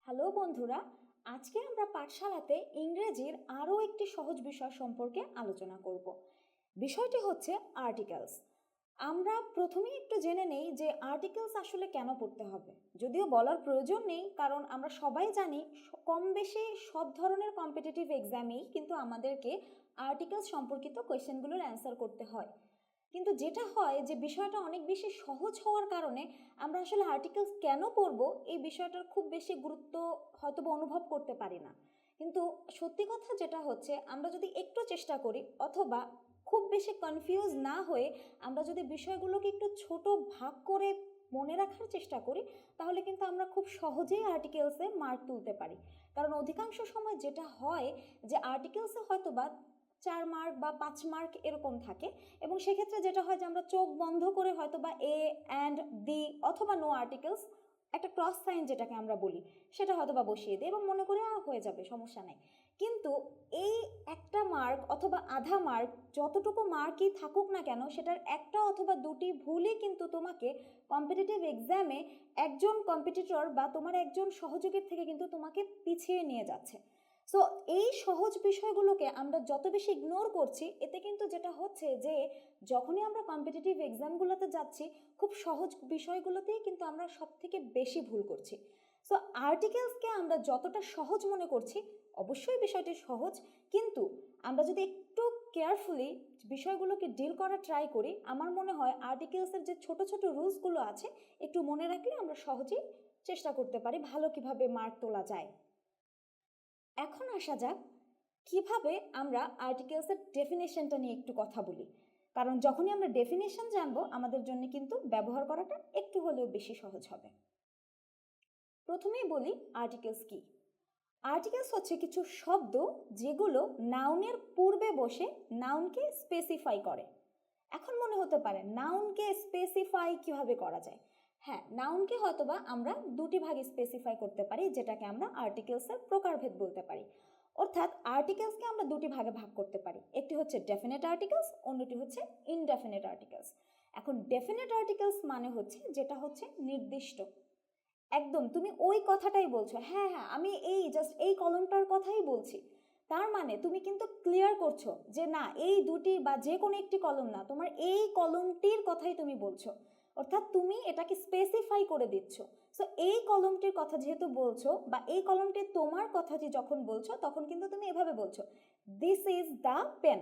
Hello বন্ধুরা, আজকে আমরা পাঠশালাতে ইংরেজির আরও একটি সহজ বিষয় সম্পর্কে আলোচনা করব। বিষয়টি হচ্ছে আর্টিকেলস। আমরা প্রথমেই একটু জেনে নেই যে আর্টিকেলস আসলে কেন পড়তে হবে। যদিও বলার প্রয়োজন নেই, কারণ আমরা সবাই জানি কম বেশি সব ধরনের কম্পিটিটিভ এক্সামেই কিন্তু আমাদেরকে আর্টিকেলস সম্পর্কিত কোয়েশ্চেনগুলোর অ্যান্সার করতে হয়। কিন্তু যেটা হয় যে বিষয়টা অনেক বেশি সহজ হওয়ার কারণে আমরা আসলে আর্টিকেলস কেন পড়ব এই বিষয়টার খুব বেশি গুরুত্ব হয়তোবা অনুভব করতে পারি না। কিন্তু সত্যি কথা যেটা হচ্ছে, আমরা যদি একটু চেষ্টা করি অথবা খুব বেশি কনফিউজ না হয়ে আমরা যদি বিষয়গুলোকে একটু ছোট ভাগ করে মনে রাখার চেষ্টা করি, তাহলে কিন্তু আমরা খুব সহজেই আর্টিকেলসে মার্ক তুলতে পারি। কারণ অধিকাংশ সময় যেটা হয় যে আর্টিকেলসে হয়তোবা 4 মার্ক বা 5 মার্ক এরকম থাকে, এবং সেক্ষেত্রে যেটা হয় যে আমরা চোখ বন্ধ করে হয়তো বা এ অ্যান্ড দি অথবা নো আর্টিকেলস একটা ক্রস সাইন যেটাকে আমরা বলি সেটা হয়তো বা বসিয়ে দিই এবং মনে করে হয়ে যাবে, সমস্যা নেই। কিন্তু এই একটা মার্ক অথবা আধা মার্ক, যতটুকু মার্কই থাকুক না কেন, সেটার একটা অথবা দুটি ভুলই কিন্তু তোমাকে কম্পিটিটিভ এক্সামে একজন কম্পিটিটর বা তোমার একজন সহযোগীর থেকে কিন্তু তোমাকে পিছিয়ে নিয়ে যাচ্ছে। সো এই সহজ বিষয়গুলোকে আমরা যত বেশি ইগনোর করছি, এতে কিন্তু যেটা হচ্ছে যে যখনই আমরা কম্পিটিটিভ এক্সামগুলোতে যাচ্ছি, খুব সহজ বিষয়গুলোতেই কিন্তু আমরা সব থেকে বেশি ভুল করছি। সো আর্টিকেলসকে আমরা যতটা সহজ মনে করছি, অবশ্যই বিষয়টি সহজ, কিন্তু আমরা যদি একটু কেয়ারফুলি বিষয়গুলোকে ডিল করা ট্রাই করি, আমার মনে হয় আর্টিকেলসের যে ছোট ছোট রুলসগুলো আছে একটু মনে রাখলে আমরা সহজেই চেষ্টা করতে পারি ভালো কিভাবে মার্ক তোলা যায়। এখন আসা যাক কিভাবে আমরা আর্টিকেলসের ডেফিনেশনটা নিয়ে একটু কথা বলি। কারণ যখনই আমরা ডেফিনেশন জানবো, আমাদের জন্য কিন্তু ব্যবহার করাটা একটু হলেও বেশি সহজ হবে। প্রথমেই বলি আর্টিকেলস কি। আর্টিকেলস হচ্ছে কিছু শব্দ যেগুলো নাউনের পূর্বে বসে নাউনকে স্পেসিফাই করে। এখন মনে হতে পারে নাউনকে স্পেসিফাই কিভাবে করা যায়। হ্যাঁ, নাউনকে হয়তোবা আমরা দুটি ভাগে স্পেসিফাই করতে পারি, যেটাকে আমরা আর্টিকেলসের প্রকারভেদ বলতে পারি। অর্থাৎ আর্টিকেলসকে আমরা দুটি ভাগে ভাগ করতে পারি, একটি হচ্ছে ডেফিনেট আর্টিকেলস, অন্যটি হচ্ছে ইনডেফিনেট আর্টিকেলস। এখন ডেফিনেট আর্টিকেলস মানে হচ্ছে যেটা হচ্ছে নির্দিষ্ট, একদম তুমি ওই কথাটাই বলছো, হ্যাঁ হ্যাঁ আমি এই জাস্ট এই কলমটার কথাই বলছি। তার মানে তুমি কিন্তু ক্লিয়ার করছো যে না, এই দুটি বা যে কোনো একটি কলম না, তোমার এই কলমটির কথাই তুমি বলছো। অর্থাৎ তুমি এটাকে স্পেসিফাই করে দিচ্ছ। সো এই কলমটির কথা যেহেতু বলছো বা এই কলমটি তোমার কথাটি যখন বলছো, তখন কিন্তু তুমি এভাবে বলছো, দিস ইজ দ্য পেন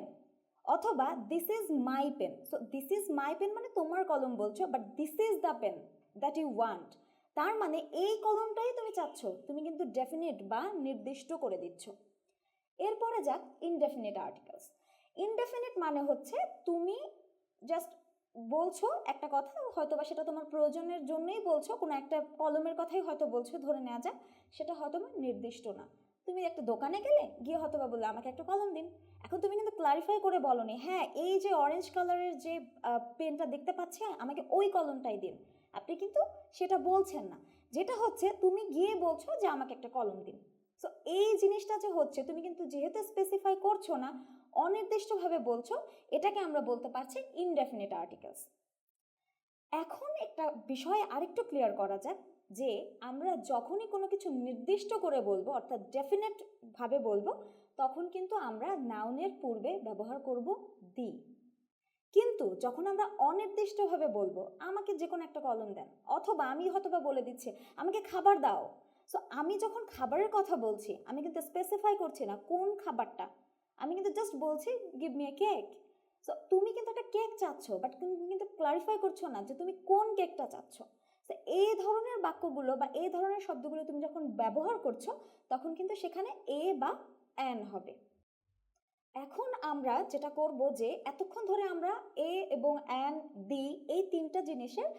অথবা this is my pen. So this is my pen মানে তোমার কলম বলছো, but this is the pen that you want. তার মানে এই কলমটাই তুমি চাচ্ছ, তুমি কিন্তু ডেফিনিট বা নির্দিষ্ট করে দিচ্ছ। এরপরে যাক ইনডেফিনিট আর্টিকেলস। ইনডেফিনিট মানে হচ্ছে তুমি জাস্ট বলছো একটা কথা, হয়তো বা সেটা তোমার প্রয়োজনের জন্যই বলছো, কোনো একটা কলমের কথাই হয়তো বলছো, ধরে নেওয়া যাক সেটা হয়তো বা নির্দিষ্ট না। তুমি একটা দোকানে গেলে, গিয়ে হয়তো বা বললে আমাকে একটা কলম দিন। এখন তুমি কিন্তু ক্লারিফাই করে বলনি, হ্যাঁ এই যে অরেঞ্জ কালারের যে পেনটা দেখতে পাচ্ছি আমাকে ওই কলমটাই দিন। আপনি কিন্তু সেটা বলছেন না। যেটা হচ্ছে তুমি গিয়ে বলছো যে আমাকে একটা কলম দিন। সো এই জিনিসটা যে হচ্ছে, তুমি কিন্তু যেহেতু স্পেসিফাই করছো না, অনির্দিষ্টভাবে বলছো, এটাকে আমরা বলতে পারছি ইনডেফিনিট আর্টিকেলস। এখন একটা বিষয় আরেকটু ক্লিয়ার করা যাক যে আমরা যখনই কোনো কিছু নির্দিষ্ট করে বলবো, অর্থাৎ ডেফিনেট ভাবে বলবো, তখন কিন্তু আমরা নাউনের পূর্বে ব্যবহার করব দি। কিন্তু যখন আমরা অনির্দিষ্টভাবে বলবো, আমাকে যে কোনো একটা কলম দেন, অথবা আমি হয়তোবা বলে দিচ্ছি আমাকে খাবার দাও। সো আমি যখন খাবারের কথা বলছি, আমি কিন্তু স্পেসিফাই করছি না কোন খাবারটা, আমি কিন্তু জাস্ট বলছি give me a cake. So তুমি কিন্তু একটা কেক চাচ্ছ, বাট তুমি কিন্তু ক্লারিফাই করছো না যে তুমি কোন কেকটা চাচ্ছ। তো এই ধরনের বাক্যগুলো বা এই ধরনের শব্দগুলো তুমি যখন ব্যবহার করছো, তখন কিন্তু সেখানে এ বা অ্যান হবে। এখন আমরা যেটা করব যে এতক্ষণ ধরে আমরা এ এবং অ্যান, দি, এই তিনটা জিনিসের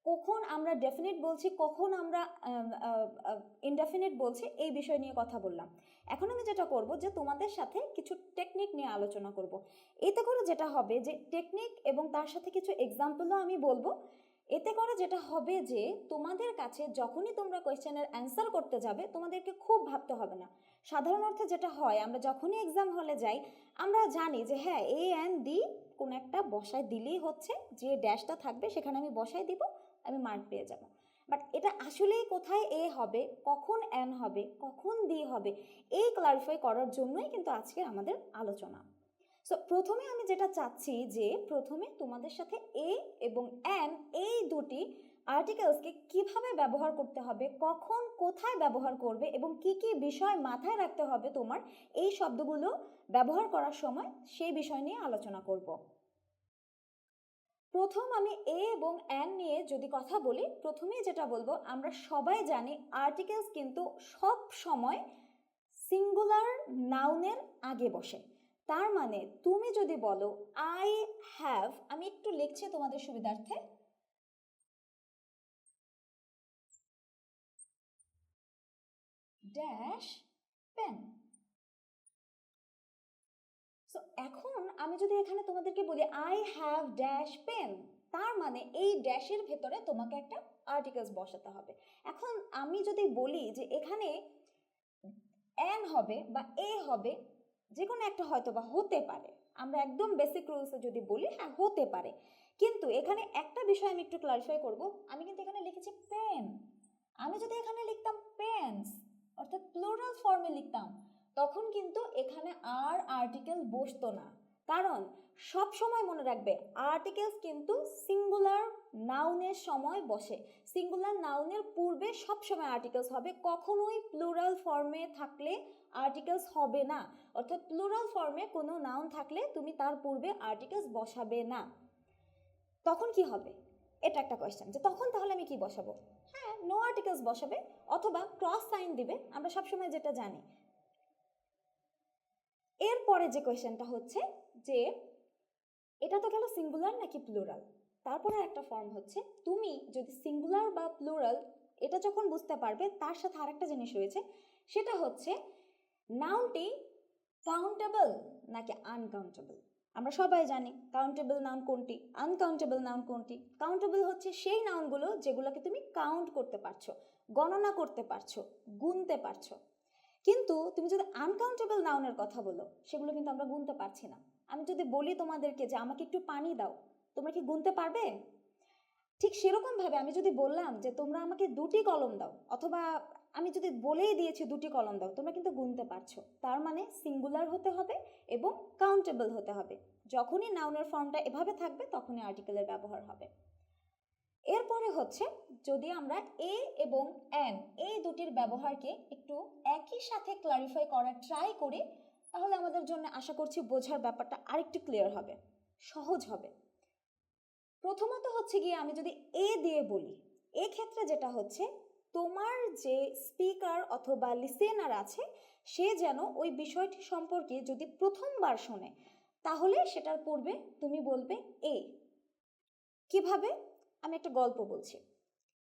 কখন আমরা ডেফিনিট বলছি, কখন আমরা ইনডেফিনিট বলছি, এই বিষয় নিয়ে কথা বললাম। এখন আমি যেটা করব যে তোমাদের সাথে কিছু টেকনিক নিয়ে আলোচনা করব। এতে করে যেটা হবে যে টেকনিক এবং তার সাথে কিছু এক্সাম্পলও আমি বলবো। এতে করে যেটা হবে যে তোমাদের কাছে যখনই তোমরা কোয়েশ্চেনের অ্যান্সার করতে যাবে, তোমাদেরকে খুব ভাবতে হবে না। সাধারণ অর্থে যেটা হয়, আমরা যখনই এক্সাম হলে যাই, আমরা জানি যে হ্যাঁ এ অ্যান্ড দি কোন একটা বসায় দিলেই হচ্ছে, যে ড্যাশটা থাকবে সেখানে আমি বসায় দিব, আমি মার্ক পেয়ে যাব। বাট এটা আসলেই কোথায় এ হবে, কখন এন হবে, কখন দি হবে, এই ক্লারিফাই করার জন্যই কিন্তু আজকে আমাদের আলোচনা। সো প্রথমে আমি যেটা চাচ্ছি যে প্রথমে তোমাদের সাথে এ এবং এন এই দুটি আর্টিকেলসকে কিভাবে ব্যবহার করতে হবে, কখন কোথায় ব্যবহার করবে এবং কি কি বিষয় মাথায় রাখতে হবে তোমার এই শব্দগুলো ব্যবহার করার সময়, সেই বিষয় নিয়ে আলোচনা করব। প্রথম আমি এ এবং এন নিয়ে যদি কথা বলি, প্রথমেই যেটা বলবো, আমরা সবাই জানি আর্টিকেলস কিন্তু সব সময় সিঙ্গুলার নাউনের আগে বসে। তার মানে তুমি যদি বলো আই হ্যাভ, আমি একটু লিখছি তোমাদের সুবিধার্থে, ড্যাশ পেন। সো এখন আমি যদি এখানে তোমাদেরকে বলি আই হ্যাভ ড্যাশ পেন, তার মানে এই ড্যাশের ভেতরে তোমাকে একটা আর্টিকেলস বসাতে হবে। এখন আমি যদি বলি যে এখানে এন হবে বা এ হবে, যে কোনো একটা হয়তো বা হতে পারে, আমরা একদম বেসিক রুলসে যদি বলি হ্যাঁ হতে পারে, কিন্তু এখানে একটা বিষয় আমি একটু ক্লারিফাই করব। আমি কিন্তু এখানে লিখেছি পেন, আমি যদি এখানে লিখতাম পেন্স অর্থাৎ প্লুরাল ফর্মে লিখতাম, তখন কিন্তু এখানে আর আর্টিকেল বসতো না। কারণ সব সময় মনে রাখবে আর্টিকেলস কিন্তু সিঙ্গুলার নাউনের সময় বসে, সিঙ্গুলার নাউনের পূর্বে সব সময় আর্টিকেলস হবে, কখনোই প্লুরাল ফর্মে থাকলে আর্টিকেলস হবে না। অর্থাৎ প্লুরাল ফর্মে কোনো নাউন থাকলে তুমি তার পূর্বে আর্টিকেলস বসাবে না। তখন কি হবে, এটা একটা কোয়েশ্চেন, যে তখন তাহলে আমি কি বসাবো? হ্যাঁ, নো আর্টিকেলস বসাবে অথবা ক্রস সাইন দিবে, আমরা সবসময় যেটা জানি। এরপরে যে কোয়েশ্চেনটা হচ্ছে যে এটা তো গেল সিঙ্গুলার নাকি প্লুরাল, তারপরে একটা ফর্ম হচ্ছে তুমি যদি সিঙ্গুলার বা প্লুরাল এটা যখন বুঝতে পারবে, তার সাথে আরেকটা জিনিস রয়েছে, সেটা হচ্ছে নাউনটি কাউন্টেবল নাকি আনকাউন্টেবল। আমরা সবাই জানি কাউন্টেবল নাউন কোনটি, আনকাউন্টেবল নাউন কোনটি। কাউন্টেবল হচ্ছে সেই নাউনগুলো যেগুলোকে তুমি কাউন্ট করতে পারছো, গণনা করতে পারছো, গুনতে পারছো। কিন্তু তুমি যদি আনকাউন্টেবল নাউনের কথা বলো, সেগুলো কিন্তু আমরা গুনতে পারছি না। আমি যদি বলি তোমাদেরকে যে আমাকে একটু পানি দাও, তোমরা কি গুনতে পারবে? ঠিক সেরকম ভাবে আমি যদি বললাম যে তোমরা আমাকে 2টি কলম দাও, অথবা আমি যদি বলেই দিয়েছি 2টি কলম দাও, তোমরা কিন্তু গুনতে পারছো। তার মানে সিঙ্গুলার হতে হবে এবং কাউন্টেবল হতে হবে। যখনই নাউনের ফর্মটা এভাবে থাকবে তখনই আর্টিকেলের ব্যবহার হবে। এরপরে হচ্ছে যদি আমরা এ এবং এন এই দুটির ব্যবহারকে একটু একই সাথে ক্লারিফাই করার ট্রাই করি, তাহলে আমাদের জন্য আশা করছি বোঝার ব্যাপারটা আরেকটু ক্লিয়ার হবে, সহজ হবে। প্রথমত হচ্ছে গিয়ে আমি যদি এ দিয়ে বলি, এক্ষেত্রে যেটা হচ্ছে তোমার যে স্পিকার অথবা লিসেনার আছে, সে যেন ওই বিষয়টি সম্পর্কে যদি প্রথমবার শোনে, তাহলে সেটার পূর্বে তুমি বলবে এ। কিভাবে? আমি একটা গল্প বলছি।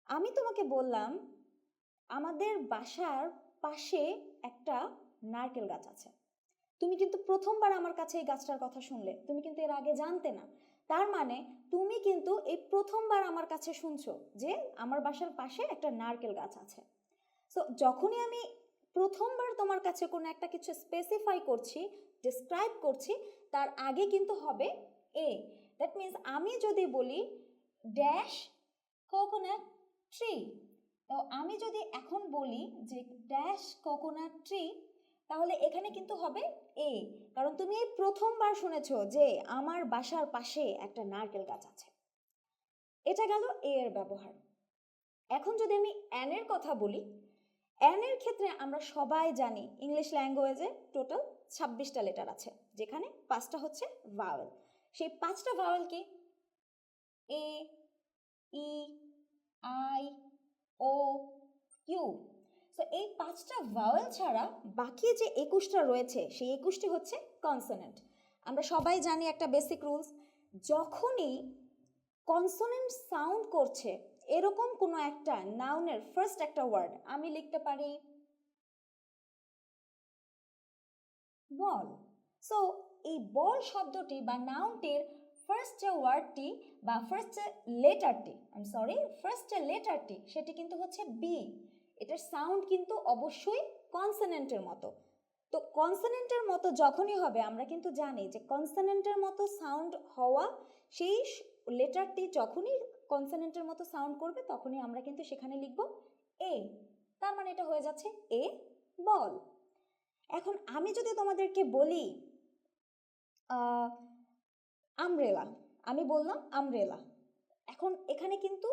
আমি তোমাকে বললাম আমাদের বাসার পাশে একটা নারকেল গাছ আছে। তুমি কিন্তু প্রথমবার আমার কাছে এই গাছটার কথা শুনলে, তুমি কিন্তু এর আগে জানতে না। তার মানে তুমি কিন্তু এই প্রথমবার আমার কাছে শুনছো যে আমার বাসার পাশে একটা নারকেল গাছ আছে। সো যখনই আমি প্রথমবার তোমার কাছে কোনো একটা কিছু স্পেসিফাই করছি, ডিসক্রাইব করছি, তার আগে কিন্তু হবে এ। দ্যাট মিনস আমি যদি বলি ড্যাশ কোকোনাট ট্রি, তো আমি যদি এখন বলি যে ড্যাশ কোকোনাট ট্রি, তাহলে এখানে কিন্তু হবে এ, কারণ তুমি এই প্রথমবার শুনেছো যে আমার বাসার পাশে একটা নারকেল গাছ আছে। এটা গেল এ এর ব্যবহার। এখন যদি আমি এন এর কথা বলি, এন এর ক্ষেত্রে আমরা সবাই জানি ইংলিশ ল্যাঙ্গুয়েজে টোটাল 26টা লেটার আছে, যেখানে 5টা হচ্ছে ভাওয়েল। সেই 5টা ভাওয়েল কি? এ, ই, আই, ও, ইউ। সো এই 5টা ভাওয়েল ছাড়া বাকি যে 21টা রয়েছে, সেই 21টি হচ্ছে কনসোনেন্ট। আমরা সবাই জানি একটা বেসিক রুলস, যখনই কনসোনেন্ট সাউন্ড করছে এরকম কোনো একটা নাউনের ফার্স্ট একটা ওয়ার্ড, আমি লিখতে পারি বল। সো এই বল শব্দটি বা নাউনটির ফার্স্ট যে ওয়ার্ডটি বা ফার্স্ট যে লেটারটি, ফার্স্ট যে লেটারটি, সেটি কিন্তু হচ্ছে বি। এটার সাউন্ড কিন্তু অবশ্যই কনসোনেন্টের মতো। তো কনসোনেন্টের মতো যখনই হবে, আমরা কিন্তু জানি যে কনসোনেন্টের মতো সাউন্ড হওয়া সেই লেটারটি যখনই কনসোনেন্টের মতো সাউন্ড করবে তখনই আমরা কিন্তু সেখানে লিখব এ। তার মানে এটা হয়ে যাচ্ছে এ বল। এখন আমি যদি তোমাদেরকে বলি আমব্রেলা, আমি বললাম আমব্রেলা। এখন এখানে কিন্তু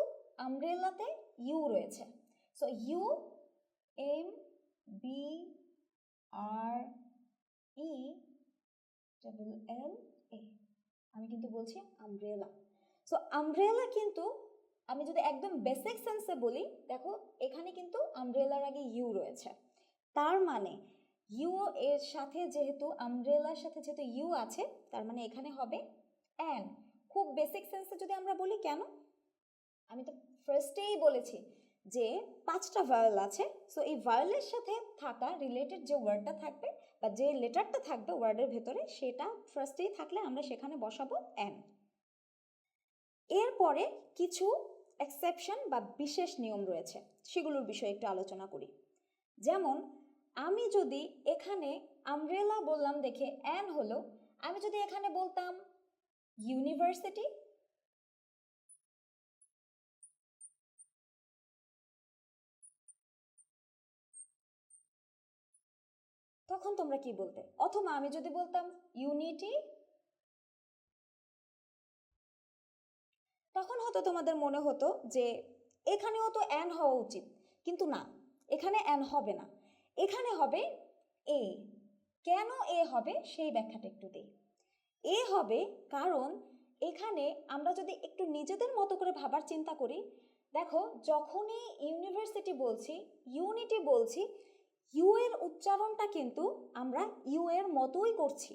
আমব্রেলাতে ইউ রয়েছে, সো ইউ এম বি আর ই ডাবল এল এ, আমি কিন্তু বলছি আমব্রেলা। সো আমব্রেলা কিন্তু আমি যদি একদম বেসিক সেন্সে বলি, দেখো এখানে কিন্তু আমব্রেলার আগে ইউ রয়েছে, তার মানে ইউ এর সাথে যেহেতু আমব্রেলার সাথে যেহেতু ইউ আছে, তার মানে এখানে হবে অ্যান। খুব বেসিক সেন্সে যদি আমরা বলি, কেন আমি তো ফার্স্টেই বলেছি যে 5টা ভাওয়েল আছে, সো এই ভাওয়েলের সাথে থাকা রিলেটেড যে ওয়ার্ডটা থাকবে বা যে লেটারটা থাকবে ওয়ার্ডের ভেতরে, সেটা ফার্স্টেই থাকলে আমরা সেখানে বসাবো অ্যান। এরপরে কিছু এক্সেপশন বা বিশেষ নিয়ম রয়েছে, সেগুলোর বিষয়ে একটু আলোচনা করি। যেমন আমি যদি এখানে আমব্রেলা বললাম দেখে অ্যান হলো, আমি যদি এখানে বলতাম ইউনিভার্সিটি, তখন তোমরা কি বলতে? অথবা আমি যদি বলতাম ইউনিটি, তখন হয়তো তোমাদের মনে হতো যে এখানেও তো অ্যান হওয়া উচিত, কিন্তু না, এখানে অ্যান হবে না, এখানে হবে এ। কেন এ হবে সেই ব্যাখ্যাটা একটু দিই। এ হবে কারণ এখানে আমরা যদি একটু নিজেদের মতো করে ভাবার চিন্তা করি, দেখো যখনই ইউনিভার্সিটি বলছি, ইউনিটি বলছি, ইউ এর উচ্চারণটা কিন্তু আমরা ইউ এর মতোই করছি,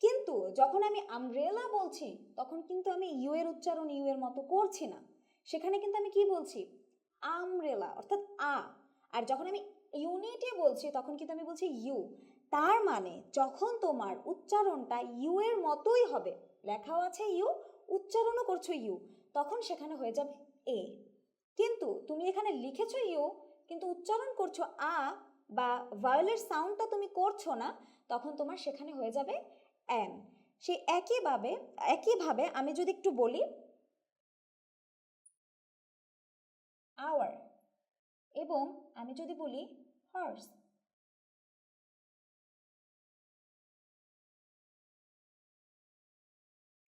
কিন্তু যখন আমি আমব্রেলা বলছি তখন কিন্তু আমি ইউ এর উচ্চারণ ইউ এর মতো করছি না, সেখানে কিন্তু আমি কি বলছি আমব্রেলা অর্থাৎ আ। আর যখন আমি ইউনিটি বলছি তখন কিন্তু আমি বলছি ইউ। তার মানে যখন তোমার উচ্চারণটা ইউ এর মতোই হবে, লেখাও আছে ইউ, উচ্চারণও করছো ইউ, তখন সেখানে হয়ে যাবে এ। কিন্তু তুমি এখানে লিখেছো ইউ কিন্তু উচ্চারণ করছো আ বা ভায়োলের সাউন্ডটা তুমি করছো না, তখন তোমার সেখানে হয়ে যাবে অ্যান। সেই একইভাবে আমি যদি একটু বলি আওয়ার, এবং আমি যদি বলি হর্স,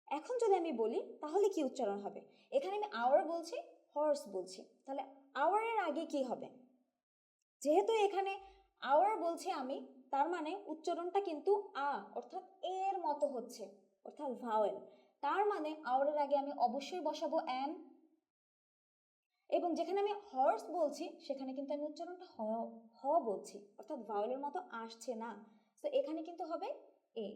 এখন যদি আমি বলি তাহলে কি উচ্চারণ হবে? এখানে আমি আওয়ার বলছি, হর্স বলছি, তাহলে আওয়ারের আগে কি হবে? যেহেতু এখানে আওয়ার বলছি আমি, তার মানে উচ্চারণটা কিন্তু আ অর্থাৎ এর মতো হচ্ছে, অর্থাৎ ভাওয়েল। তার মানে আওয়ারের আগে আমি অবশ্যই বসাবো অ্যান, এবং যেখানে আমি হর্স বলছি সেখানে কিন্তু আমি উচ্চারণটা হ বলছি, অর্থাৎ ভাওয়েলের মতো আসছে না, তো এখানে কিন্তু হবে এ।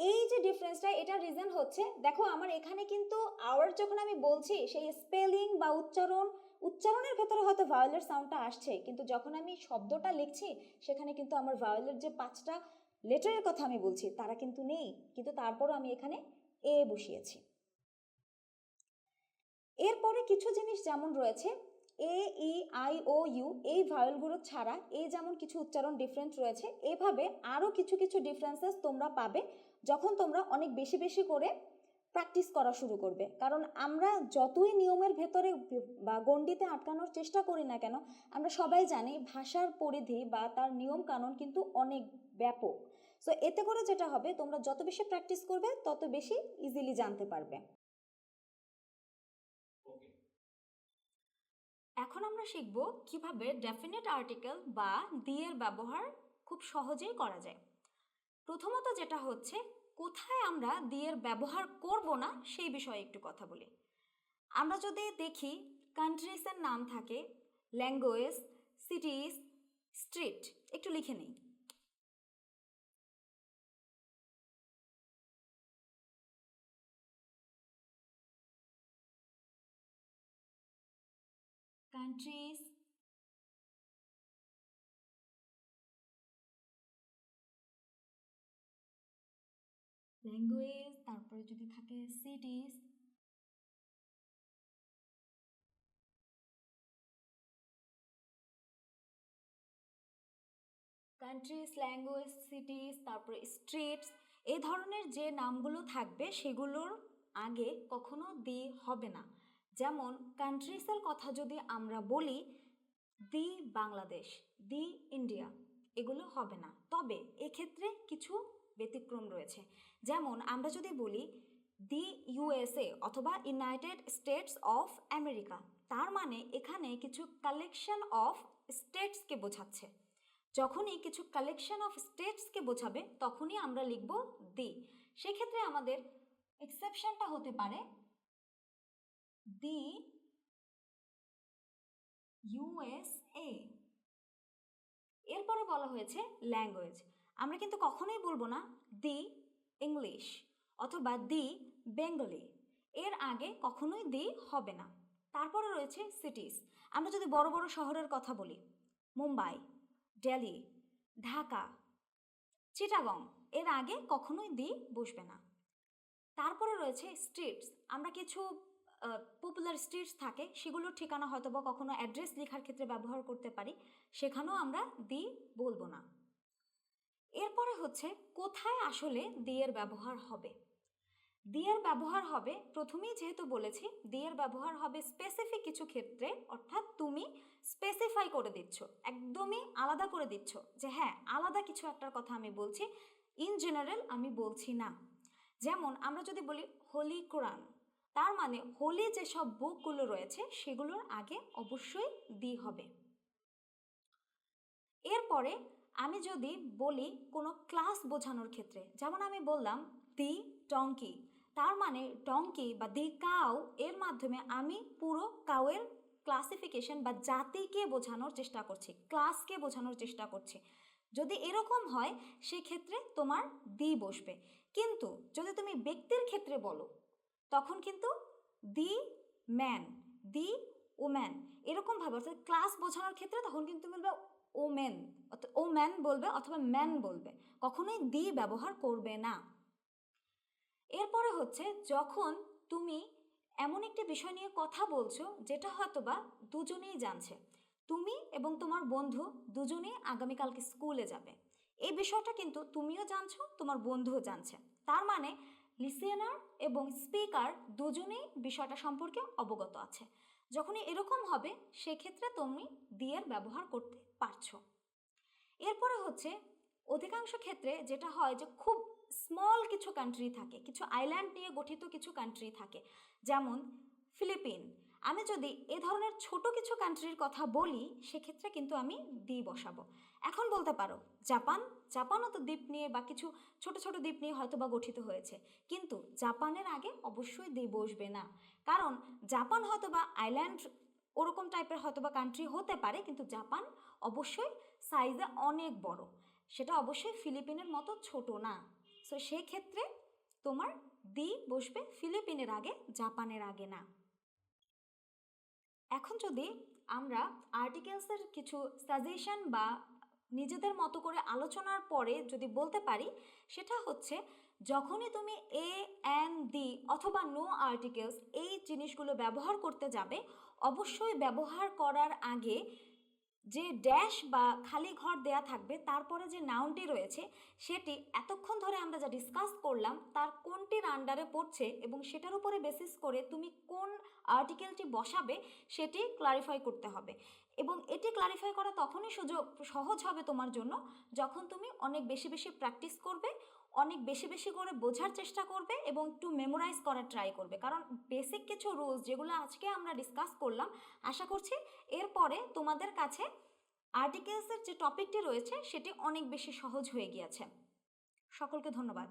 এই যে ডিফারেন্সটা, এটা রিজন হচ্ছে, দেখো আমার এখানে কিন্তু আওয়ার যখন আমি বলছি সেই স্পেলিং বা উচ্চারণের ভেতরে হয়তো ভাওয়েলের সাউন্ডটা আসছে, কিন্তু যখন আমি শব্দটা লিখছি সেখানে কিন্তু আমার ভাওয়েলের যে 5টা লেটারের কথা আমি বলছি তারা কিন্তু নেই, কিন্তু তারপরও আমি এখানে এ বসিয়েছি। এরপরে কিছু জিনিস যেমন রয়েছে এ ই আই ও ইউ, এই ভাওয়েলগুলো ছাড়া এই যেমন কিছু উচ্চারণ ডিফারেন্ট রয়েছে, এভাবে আরও কিছু কিছু ডিফারেন্সেস তোমরা পাবে যখন তোমরা অনেক বেশি বেশি করে প্র্যাকটিস করা শুরু করবে। কারণ আমরা যতই নিয়মের ভেতরে বা গণ্ডিতে আটকানোর চেষ্টা করি না কেন, আমরা সবাই জানি ভাষার পরিধি বা তার নিয়ম কানুন কিন্তু অনেক ব্যাপক। সো এতে করে যেটা হবে, তোমরা যত বেশি প্র্যাকটিস করবে তত বেশি ইজিলি জানতে পারবে। এখন আমরা শিখব কিভাবে ডেফিনিট আর্টিকেল বা দি এর ব্যবহার খুব সহজেই করা যায়। প্রথমত যেটা হচ্ছে, কোথায় আমরা দি এর ব্যবহার করব না সেই বিষয়ে একটু কথা বলি। আমরা যদি দেখি কান্ট্রিজের নাম থাকে ল্যাঙ্গুয়েজ, সিটিজ, স্ট্রিট, একটু লিখে নেই। কান্ট্রিজ, ল্যাঙ্গুয়েজ, তারপরে যদি থাকে সিটিজ, কান্ট্রিজ, ল্যাঙ্গুয়েজ, সিটিজ, তারপরে স্ট্রিটস, এই ধরনের যে নামগুলো থাকবে সেগুলোর আগে কখনো দি হবে না। যেমন কান্ট্রিজের কথা যদি আমরা বলি, দি বাংলাদেশ, দি ইন্ডিয়া, এগুলো হবে না। তবে এক্ষেত্রে কিছু ব্যতিক্রম রয়েছে। যেমন আমরা যদি বলি দি ইউএসএ অথবা ইউনাইটেড স্টেটস অফ আমেরিকা, তার মানে এখানে কিছু কালেকশন অফ স্টেটসকে বোঝাচ্ছে। যখনই কিছু কালেকশন অফ স্টেটসকে বোঝাবে তখনই আমরা লিখব দি। সেক্ষেত্রে আমাদের এক্সেপশনটা হতে পারে দি ইউএসএ। এরপরে বলা হয়েছে ল্যাঙ্গুয়েজ। আমরা কিন্তু কখনোই বলবো না দি ইংলিশ অথবা দি বেঙ্গলি, এর আগে কখনোই দি হবে না। তারপরে রয়েছে সিটিস। আমরা যদি বড় বড় শহরের কথা বলি, মুম্বাই, দিল্লি, ঢাকা, চিটাগং, এর আগে কখনোই দি বসবে না। তারপরে রয়েছে স্ট্রিটস। আমরা কিছু পপুলার স্ট্রিটস থাকে, সেগুলোর ঠিকানা হয়তো বা কখনো অ্যাড্রেস লেখার ক্ষেত্রে ব্যবহার করতে পারি, সেখানেও আমরা দি বলবো না। এরপরে হচ্ছে কোথায় আসলে দি এর ব্যবহার হবে। দি এর ব্যবহার হবে, প্রথমেই যেহেতু বলেছি, দি এর ব্যবহার হবে স্পেসিফিক কিছু ক্ষেত্রে, অর্থাৎ তুমি স্পেসিফাই করে দিচ্ছ, একদমই আলাদা করে দিচ্ছ যে হ্যাঁ আলাদা কিছু একটার কথা আমি বলছি, ইন জেনারেল আমি বলছি না। যেমন আমরা যদি বলি হোলি কোরআন, তার মানে হোলি যেসব বুকগুলো রয়েছে সেগুলোর আগে অবশ্যই দি হবে। এরপরে আমি যদি বলি কোনো ক্লাস বোঝানোর ক্ষেত্রে, যেমন আমি বললাম দি ডঙ্কি, তার মানে ডঙ্কি বা দি কাউ এর মাধ্যমে আমি পুরো কাউয়ের ক্লাসিফিকেশন বা জাতিকে বোঝানোর চেষ্টা করছি, ক্লাসকে বোঝানোর চেষ্টা করছি। যদি এরকম হয় সেক্ষেত্রে তোমার দি বসবে। কিন্তু যদি তুমি ব্যক্তির ক্ষেত্রে বলো তখন কিন্তু দি ম্যান, দি ওম্যান, এরকমভাবে অর্থাৎ ক্লাস বোঝানোর ক্ষেত্রে তখন কিন্তু বলবে ওমেন, ও ম্যান বলবে অথবা ম্যান বলবে, কখনোই দি ব্যবহার করবে না। এরপরে হচ্ছে যখন তুমি এমন একটি বিষয় নিয়ে কথা বলছো যেটা হয়তোবা দুজনেই জানছে, তুমি এবং তোমার বন্ধু দুজনেই আগামীকালকে স্কুলে যাবে, এই বিষয়টা কিন্তু তুমিও জানছো, তোমার বন্ধুও জানছে, তার মানে লিসেনার এবং স্পিকার দুজনেই বিষয়টা সম্পর্কে অবগত আছে। যখনই এরকম হবে সেক্ষেত্রে তুমি দি এর ব্যবহার করতে পারছো। এরপরে হচ্ছে অধিকাংশ ক্ষেত্রে যেটা হয় যে খুব স্মল কিছু কান্ট্রি থাকে, কিছু আইল্যান্ড নিয়ে গঠিত কিছু কান্ট্রি থাকে, যেমন ফিলিপিন। আমি যদি এ ধরনের ছোট কিছু কান্ট্রির কথা বলি সেক্ষেত্রে কিন্তু আমি দি বসাবো। এখন বলতে পারো জাপান, জাপানও তো দ্বীপ নিয়ে বা কিছু ছোট ছোট দ্বীপ নিয়ে হয়তো বা গঠিত হয়েছে, কিন্তু জাপানের আগে অবশ্যই দি বসবে না, কারণ জাপান হয়তো বা আইল্যান্ড ওরকম টাইপের হয়তো বা কান্ট্রি হতে পারে, কিন্তু জাপান অবশ্যই সাইজে অনেক বড়, সেটা অবশ্যই ফিলিপিনের মতো ছোট না। সো সেই ক্ষেত্রে তোমার দি বসবে ফিলিপিনের আগে, জাপানের আগে না। এখন যদি আমরা আর্টিকেলসের কিছু সাজেশন বা নিজেদের মতো করে আলোচনার পরে যদি বলতে পারি, সেটা হচ্ছে যখনই তুমি এ অ্যান দি অথবা নো আর্টিকেলস এই জিনিসগুলো ব্যবহার করতে যাবে, অবশ্যই ব্যবহার করার আগে যে ড্যাশ বা খালি ঘর দেয়া থাকবে, তারপরে যে নাউনটি রয়েছে সেটি এতক্ষণ ধরে আমরা যা ডিসকাস করলাম তার কোনটির আন্ডারে পড়ছে এবং সেটার উপরে বেসিস করে তুমি কোন আর্টিকেলটি বসাবে সেটি ক্লারিফাই করতে হবে। এবং এটি ক্লারিফাই করা তখনই সহজ হবে তোমার জন্য যখন তুমি অনেক বেশি বেশি প্র্যাকটিস করবে, অনেক বেশি বেশি করে বোঝার চেষ্টা করবে এবং একটু মেমোরাইজ করার ট্রাই করবে। কারণ বেসিক কিছু রুলস যেগুলো আজকে আমরা ডিসকাস করলাম, আশা করছি এরপরে তোমাদের কাছে আর্টিকেলসের যে টপিকটি রয়েছে সেটি অনেক বেশি সহজ হয়ে গিয়েছে। সকলকে ধন্যবাদ।